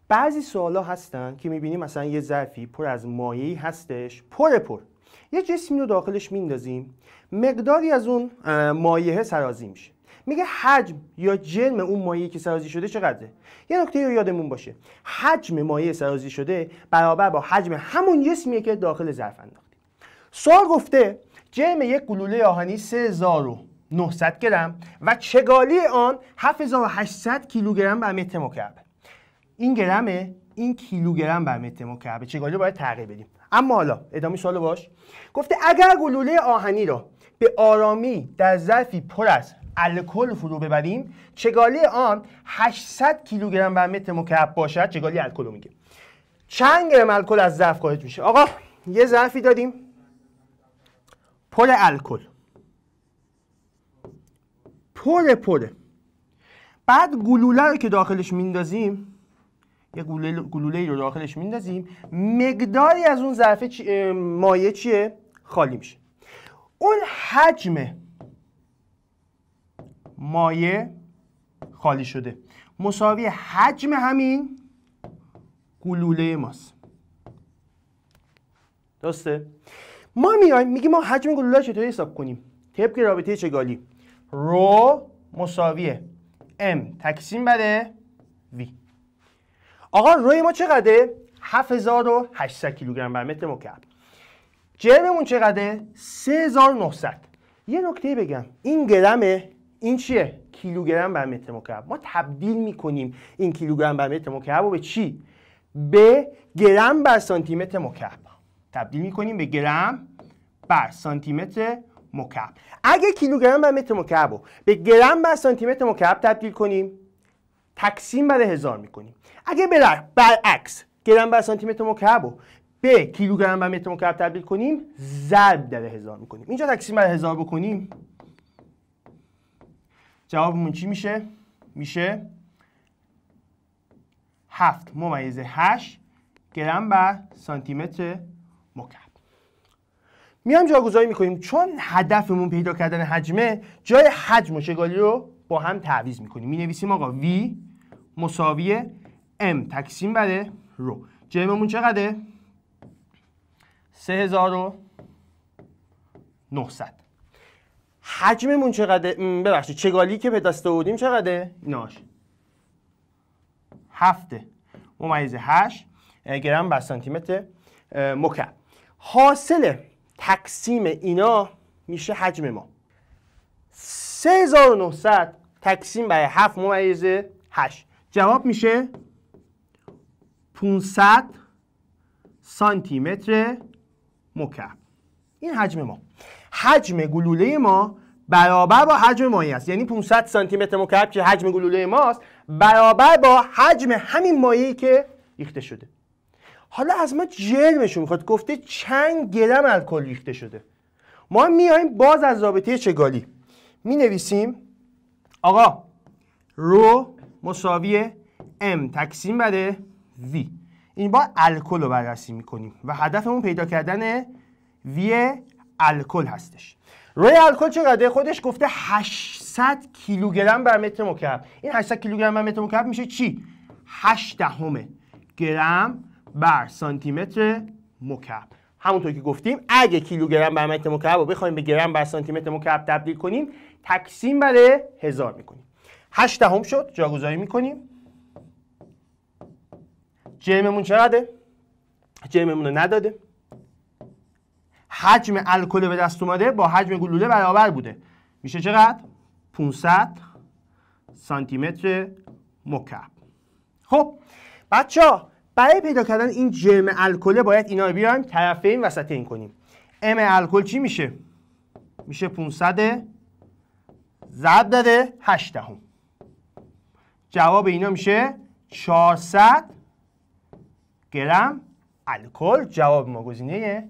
بعضی سوالا هستن که میبینیم مثلا یه ظرفی پر از مایعی هستش، پر یه جسمی رو داخلش میندازیم، مقداری از اون مایع سرازی میشه. میگه حجم یا جرم اون مایعی که سرازی شده چقدره؟ یه نکته رو یادمون باشه، حجم مایع سرازی شده برابر با حجم همون جسمیه که داخل ظرف انداختیم. سوال گفته جرم یک گلوله آهنی 3900 گرم و چگالی آن 7800 کیلوگرم بر متر مکعب. این گرمه، این کیلوگرم بر متر مکعب. چگالی رو باید تغییر بدیم. اما حالا ادامه سوالو باش. گفته اگر گلوله آهنی را به آرامی در ظرفی پر از الکل فرو ببریم، چگالی آن 800 کیلوگرم بر متر مکعب باشد. چگالی الکل رو میگه. چند گرم الکل از ظرف خارج میشه؟ آقا یه ظرفی دادیم پر الکل، پره. بعد گلوله رو که داخلش میندازیم، یه گلوله رو داخلش میندازیم، مقداری از اون ظرف مایع چیه؟ خالی میشه. اون حجم مایع خالی شده مساوی حجم همین گلوله ماست. درسته؟ ما میایم میگیم ما حجم گلوله رو چطوری حساب کنیم؟ طبق رابطه چگالی رو مساوی m تقسیم بر v. آقا روی ما چقدره؟ 7800 کیلوگرم بر متر مکعب. جرممون چقدره؟ 3900. یه نکته بگم، این گرمه، این چیه؟ کیلوگرم بر متر مکعب. ما تبدیل میکنیم این کیلوگرم بر متر مکعب رو به چی؟ به گرم بر سانتی متر مکعب. تبدیل میکنیم به گرم بر سانتی متر مکعب. اگه کیلوگرم بر متر مکعب رو به گرم بر سانتی متر مکعب تبدیل کنیم، تقسیم بر 1000 میکنیم. اگه برعکس گرم بر سانتی متر مکعب رو به کیلوگرم بر متر مکعب تبدیل کنیم، ضرب در 1000 میکنیم. اینجا تقسیم بر 1000 بکنیم، جوابمون چی میشه؟ میشه 7.8 گرم بر سانتی متر مکعب. میام جاگذاری میکنیم، چون هدفمون پیدا کردن حجمه، جای حجم و چگالی رو با هم تعویض میکنیم. مینویسیم آقا v مساوی m تقسیم بر رو. جرممون چقدره؟ 3900. حجممون چقدره؟ ببخشید چگالی که به دست آوردیم چقدره؟ ایناش 7.8 گرم بر سانتی متر مکعب. حاصل تقسیم اینا میشه حجم ما. 3900 تقسیم بر 7.8 جواب میشه 500 سانتی متر مکعب. این حجم ما. حجم گلوله ما برابر با حجم مایع است. یعنی 500 سانتی متر مکعب که حجم گلوله ماست برابر با حجم همین مایعی که ریخته شده. حالا از ما جرمشون میخواد. گفته چند گرم الکل ریخته شده. ما میایم باز از رابطه چگالی می نویسیم آقا رو مساوی m تقسیم بر v. این بار الکل رو بررسی میکنیم و هدفمون پیدا کردن v الکل هستش. روی الکل چقدره؟ خودش گفته 800 کیلوگرم بر متر مکعب. این 800 کیلوگرم بر متر مکعب میشه چی؟ 8 گرم بر سانتی متر مکعب. همونطور که گفتیم اگه کیلوگرم بر متر مکعب رو بخوایم به گرم بر سانتی متر مکعب تبدیل کنیم، تقسیم بر 1000 میکنیم. 8 شد، جاگذاری میکنیم. جرممون چقدره؟ جرممون رو نداده. حجم الکل به دست اومده با حجم گلوله برابر بوده. میشه چقدر؟ 500 سانتی متر مکعب. خب بچه‌ها برای پیدا کردن این جرم الکل باید اینا رو بیایم طرفین وسطین کنیم. m الکل چی میشه؟ میشه 500 ضرب در 8. جواب اینا میشه 400 گرم الکل. جواب ما گزینه